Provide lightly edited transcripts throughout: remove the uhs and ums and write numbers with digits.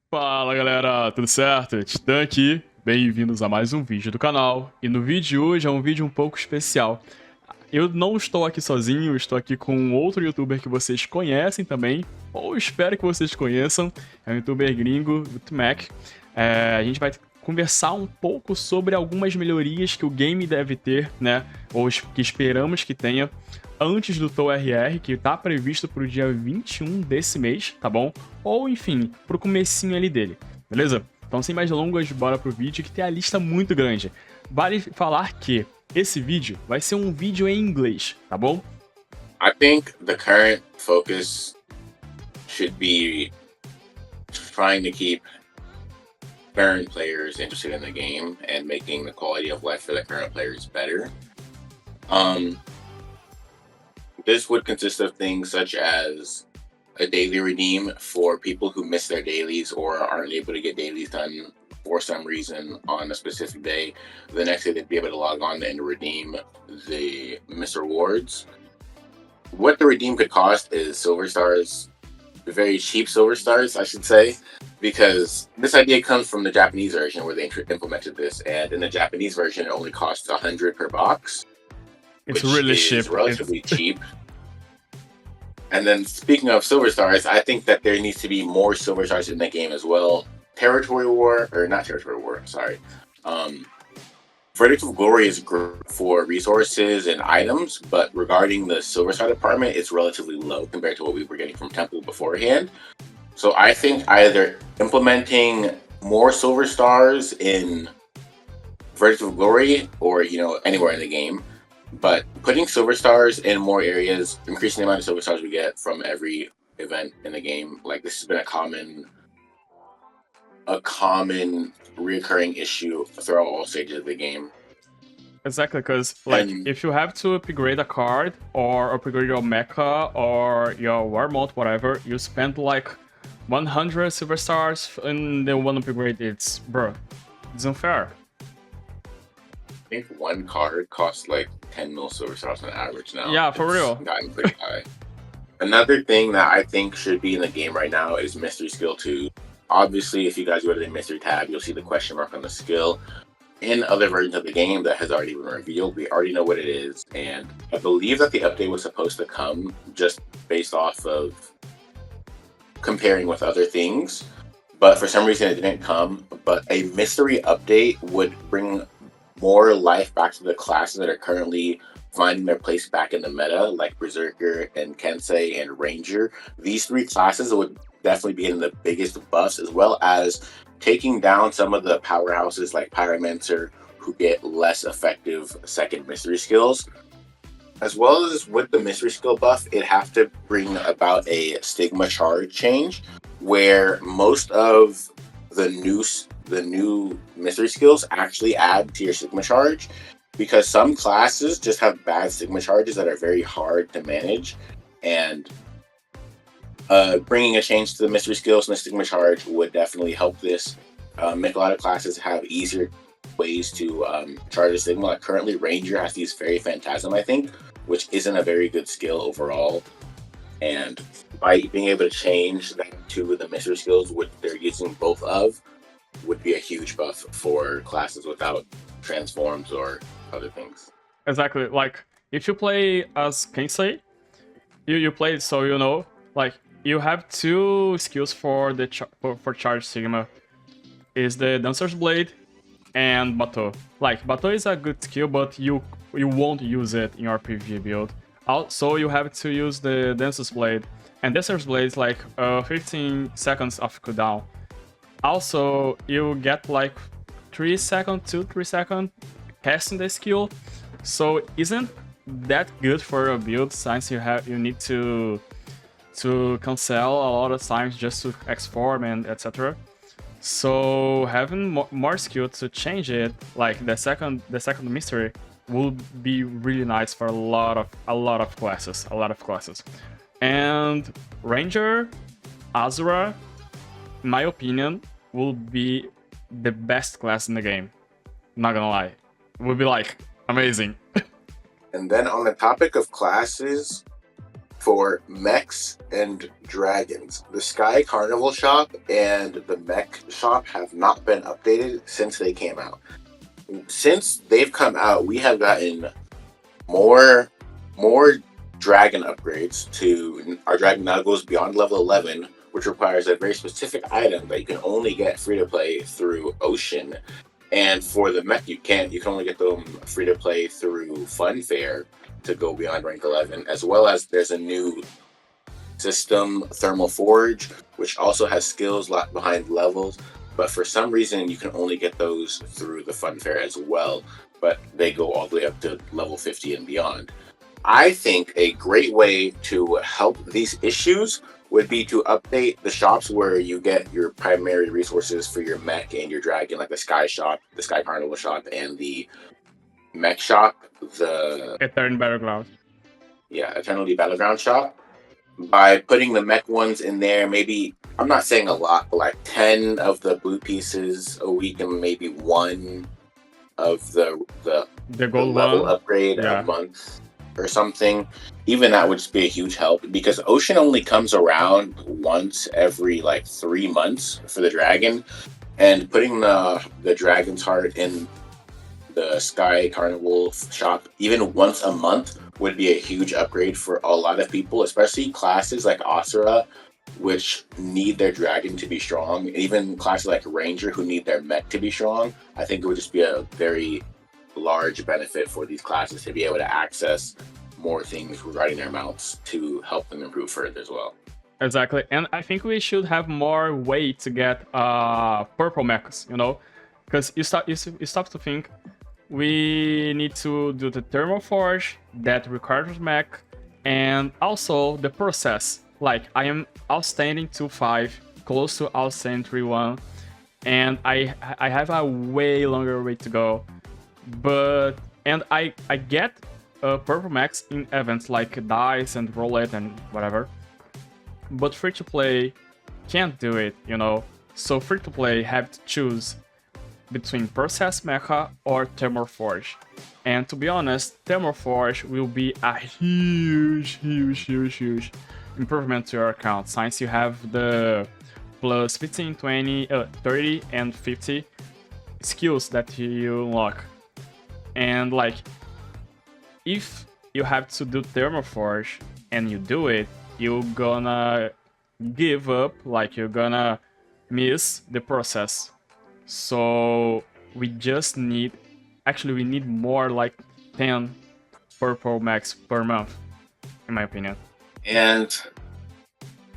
Fala galera, tudo certo? Titã aqui, bem-vindos a mais um vídeo do canal. E no vídeo de hoje é um vídeo um pouco especial. Eu não estou aqui sozinho, estou aqui com outro youtuber que vocês conhecem também, ou espero que vocês conheçam, é um youtuber gringo, o Mac. A gente vai conversar um pouco sobre algumas melhorias que o game deve ter, né, ou que esperamos que tenha, antes do TORR, que tá previsto pro dia 21 desse mês, tá bom? Ou, enfim, pro comecinho ali dele, beleza? Então, sem mais delongas, bora pro vídeo que tem a lista muito grande. Vale falar que esse vídeo vai ser um vídeo em inglês, tá bom? I think the current focus should be trying to keep current players interested in the game and making the quality of life for the current players better. This would consist of things such as a daily redeem for people who miss their dailies or aren't able to get dailies done for some reason on a specific day. The next day they'd be able to log on and redeem the missed rewards. What the redeem could cost is silver stars, very cheap silver stars, I should say, because this idea comes from the Japanese version where they implemented this, and in the Japanese version it only costs 100 per box. It's which really is cheap. relatively cheap. And then speaking of silver stars, I think that there needs to be more silver stars in the game as well. Territory War, or not Territory War, sorry. Verdict of Glory is great for resources and items, but regarding the silver star department, it's relatively low compared to what we were getting from Temple beforehand. So I think either implementing more silver stars in Verdict of Glory or, anywhere in the game, but putting silver stars in more areas, increasing the amount of silver stars we get from every event in the game. Like, this has been a common reoccurring issue throughout all stages of the game. Exactly, because if you have to upgrade a card or upgrade your mecha or your war mode, whatever, you spend like 100 silver stars and then one upgrade. It's unfair. I think one card costs like 10 mil silver stars on average now. Yeah, for real. Gotten pretty high. Another thing that I think should be in the game right now is Mystery Skill 2. Obviously, if you guys go to the Mystery tab, you'll see the question mark on the skill. In other versions of the game that has already been revealed, we already know what it is, and I believe that the update was supposed to come just based off of comparing with other things, but for some reason it didn't come. But a mystery update would bring more life back to the classes that are currently finding their place back in the meta, like Berserker and Kensei and Ranger. These three classes would definitely be in the biggest buffs, as well as taking down some of the powerhouses like Pyromancer, who get less effective second mystery skills. As well as with the mystery skill buff, it'd have to bring about a stigma charge change, where most of the new mystery skills actually add to your stigma charge, because some classes just have bad stigma charges that are very hard to manage, and bringing a change to the mystery skills and the stigma charge would definitely help this. Make a lot of classes have easier ways to charge a stigma. Like currently, Ranger has to use Fairy Phantasm, I think, which isn't a very good skill overall. And by being able to change that to the mystery skills, which they're using both of, would be a huge buff for classes without transforms or other things. Exactly. Like, if you play as Kensei, you play it so you know, like, you have two skills for the for charge Sigma. Is the Dancer's Blade and Bato. Like, Bato is a good skill, but you won't use it in your PvE build. Also, you have to use the Dancer's Blade. And Dancer's Blade is like 15 seconds of cooldown. Also, you get like 3 seconds, 2-3 seconds casting the skill. So isn't that good for your build, since you need to cancel a lot of times just to X-form and etc. So having more skill to change it, like the second mystery, will be really nice for a lot of classes. And Ranger, Azura, in my opinion, will be the best class in the game. Not gonna lie, will be like amazing. And then on the topic of classes, for mechs and dragons. The Sky Carnival shop and the mech shop have not been updated since they came out. Since they've come out, we have gotten more dragon upgrades. To our dragon now goes beyond level 11, which requires a very specific item that you can only get free to play through Ocean. And for the mech, you can only get them free to play through Funfair to go beyond rank 11, as well as there's a new system, Thermal Forge, which also has skills locked behind levels, but for some reason you can only get those through the Funfair as well, but they go all the way up to level 50 and beyond. I think a great way to help these issues would be to update the shops where you get your primary resources for your mech and your dragon, like the Sky Shop, the Sky Carnival shop, and the mech shop, the Eternal Battleground. Yeah, Eternity Battleground shop. By putting the mech ones in there, maybe, I'm not saying a lot, but like 10 of the blue pieces a week and maybe 1 of the gold level one upgrade a month or something. Even that would just be a huge help, because Ocean only comes around once every like 3 months for the dragon, and putting the dragon's heart in the Sky Carnival shop even once a month would be a huge upgrade for a lot of people, especially classes like Asura, which need their dragon to be strong, and even classes like Ranger who need their mech to be strong. I think it would just be a very large benefit for these classes to be able to access more things regarding their mounts to help them improve further as well. Exactly, and I think we should have more way to get purple mechs, you know, because you start to think we need to do the Thermal Forge that requires mech, and also the process. Like, I am outstanding 2-5, close to outstanding 3-1, and I have a way longer way to go. But I get purple mechs in events like Dice and Roulette and whatever. But free to play can't do it, you know. So free to play have to choose between Process Mecha or Thermal Forge. And to be honest, Thermal Forge will be a huge improvement to your account, since you have the plus 15, 20, 30 and 50 skills that you unlock. And like, if you have to do Thermal Forge and you do it, you're gonna give up, like you're gonna miss the process. So we just need, actually we need more like 10 purple mechs per month, in my opinion. And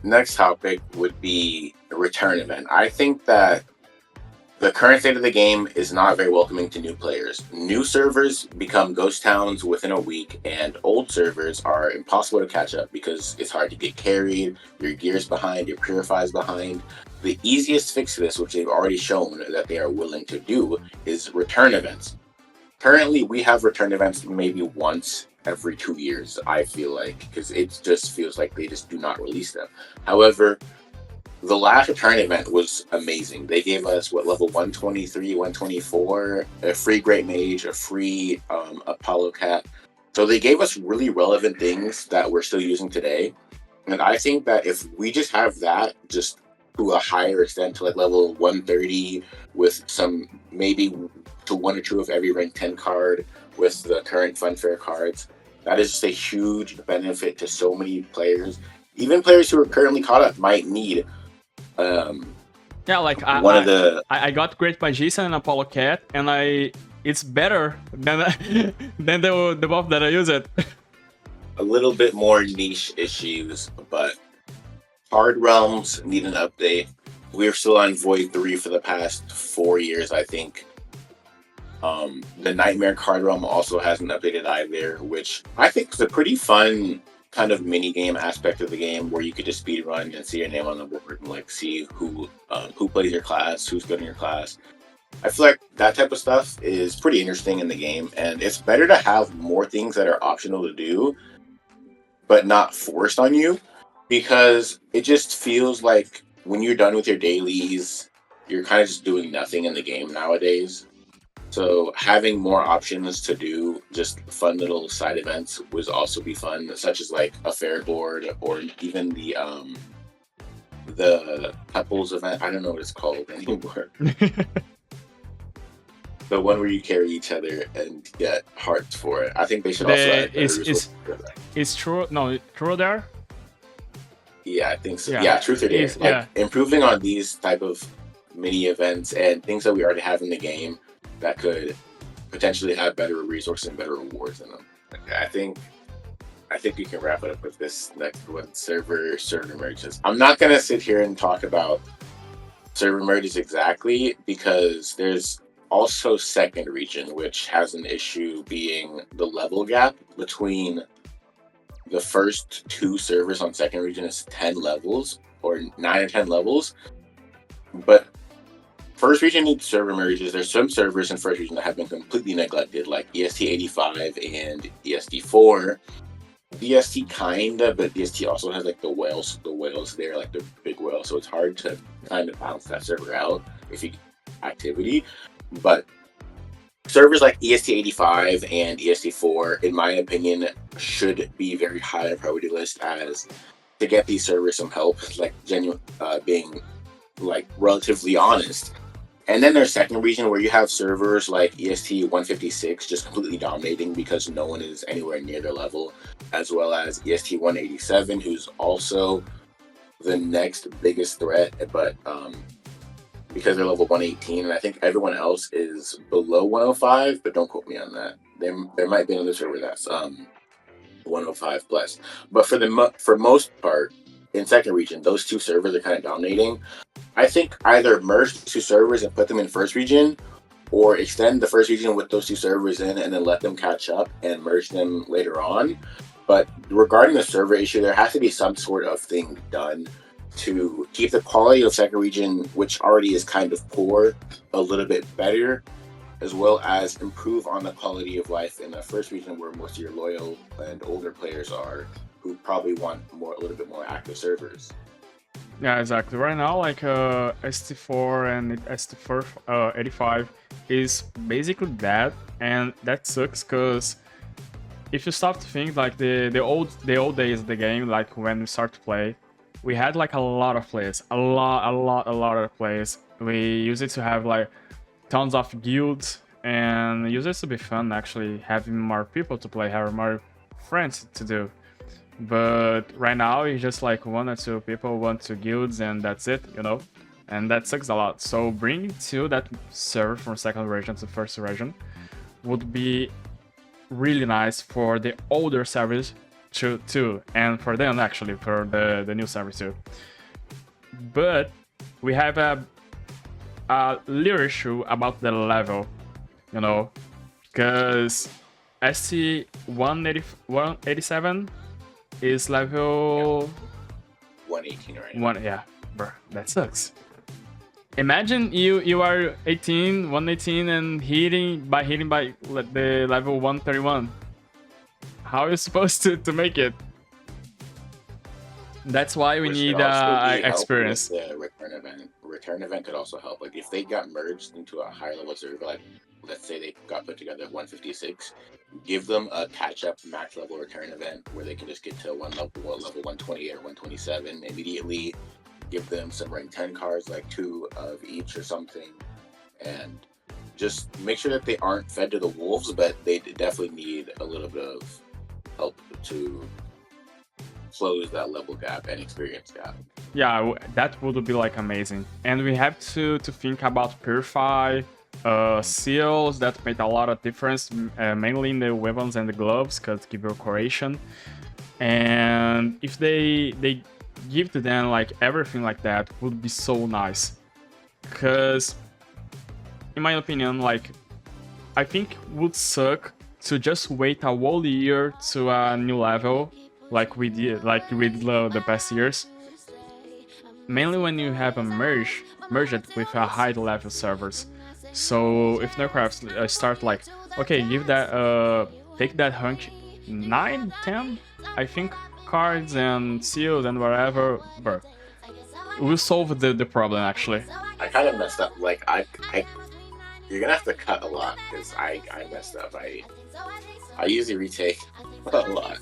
next topic would be a return event. I think that the current state of the game is not very welcoming to new players. New servers become ghost towns within a week, and old servers are impossible to catch up because it's hard to get carried, your gear's behind, your purify's behind. The easiest fix to this, which they've already shown that they are willing to do, is return events. Currently, we have return events maybe once every 2 years, I feel like, because it just feels like they just do not release them. However, the last return event was amazing. They gave us, level 123, 124, a free Great Mage, a free Apollo Cat. So they gave us really relevant things that we're still using today. And I think that if we just have that, just to a higher extent, to like level 130, with some, maybe to 1 or 2 of every rank 10 card with the current Funfair cards, that is just a huge benefit to so many players. Even players who are currently caught up might need yeah, like I got Great Magician and Apollo Cat, and it's better than the buff that I use it. A little bit more niche issues, but hard realms need an update. We're still on Void 3 for the past 4 years, I think. The Nightmare card realm also hasn't updated either, which I think is a pretty fun kind of mini game aspect of the game, where you could just speed run and see your name on the board and like see who plays your class, who's good in your class. I feel like that type of stuff is pretty interesting in the game, and it's better to have more things that are optional to do but not forced on you, because it just feels like when you're done with your dailies, you're kind of just doing nothing in the game nowadays. So having more options to do just fun little side events would also be fun, such as like a fair board or even the couples event. I don't know what it's called anymore. The one where you carry each other and get hearts for it. I think they should also add is true. No, true there. Yeah, I think so. Yeah, truth or dare. Like improving on these type of mini events and things that we already have in the game that could potentially have better resources and better rewards in them. I think we can wrap it up with this next one: server merges. I'm not gonna sit here and talk about server merges exactly because there's also second region, which has an issue being the level gap between the first two servers on second region is 10 levels or 9 or 10 levels, but first region needs server merges. There's some servers in first region that have been completely neglected, like EST85 and EST4. DST kinda, but DST also has like the whales there, like the big whale, so it's hard to kind of balance that server out if you activity. But servers like EST85 and EST4, in my opinion, should be very high on the priority list as to get these servers some help, like genuine, being like relatively honest. And then there's second region where you have servers like EST156 just completely dominating because no one is anywhere near their level, as well as EST187, who's also the next biggest threat, but because they're level 118, and I think everyone else is below 105, but don't quote me on that. There might be another server that's 105 plus. But for most part, in second region, those two servers are kind of dominating. I think either merge the two servers and put them in first region, or extend the first region with those two servers in and then let them catch up and merge them later on. But regarding the server issue, there has to be some sort of thing done to keep the quality of second region, which already is kind of poor, a little bit better, as well as improve on the quality of life in the first region where most of your loyal and older players are, who probably want a little bit more active servers. Yeah, exactly. Right now, like ST4 and ST4 85 is basically that, and that sucks because if you stop to think, like the old days of the game, like when we start to play, we had like a lot of players, a lot of players. We used it to have like tons of guilds, and it used to be fun actually having more people to play, having more friends to do. But right now it's just like 1 or 2 people, 1 or 2 guilds, and that's it, you know, and that sucks a lot. So bringing to that server from second region to first region would be really nice for the older servers too, and for them actually, for the new servers too. But we have a little issue about the level, you know, because SC187 is level 118 right now. Yeah, bro, that sucks. Imagine you are 118 and hitting by the level 131. How are you supposed to make it? That's why we need experience. The return event could also help. Like if they got merged into a higher level server, like let's say they got put together at 156, give them a catch-up max level return event where they can just get to level 128 or 127 immediately. Give them some rank 10 cards, like 2 of each or something, and just make sure that they aren't fed to the wolves, but they definitely need a little bit of help to close that level gap and experience gap. Yeah, that would be like amazing. And we have to think about purify seals that made a lot of difference, mainly in the weapons and the gloves, because give you decoration. And if they give to them like everything like that, would be so nice. Because in my opinion, like I think would suck to just wait a whole year to a new level like we did the past years. Mainly when you have a merged with a high level servers. So if NUNCA start like, okay, give that take that hunk 9, 10, I think, cards and seals and whatever, bro, we'll solve the problem actually. I kind of messed up. Like I You're gonna have to cut a lot because I messed up. I usually retake a lot.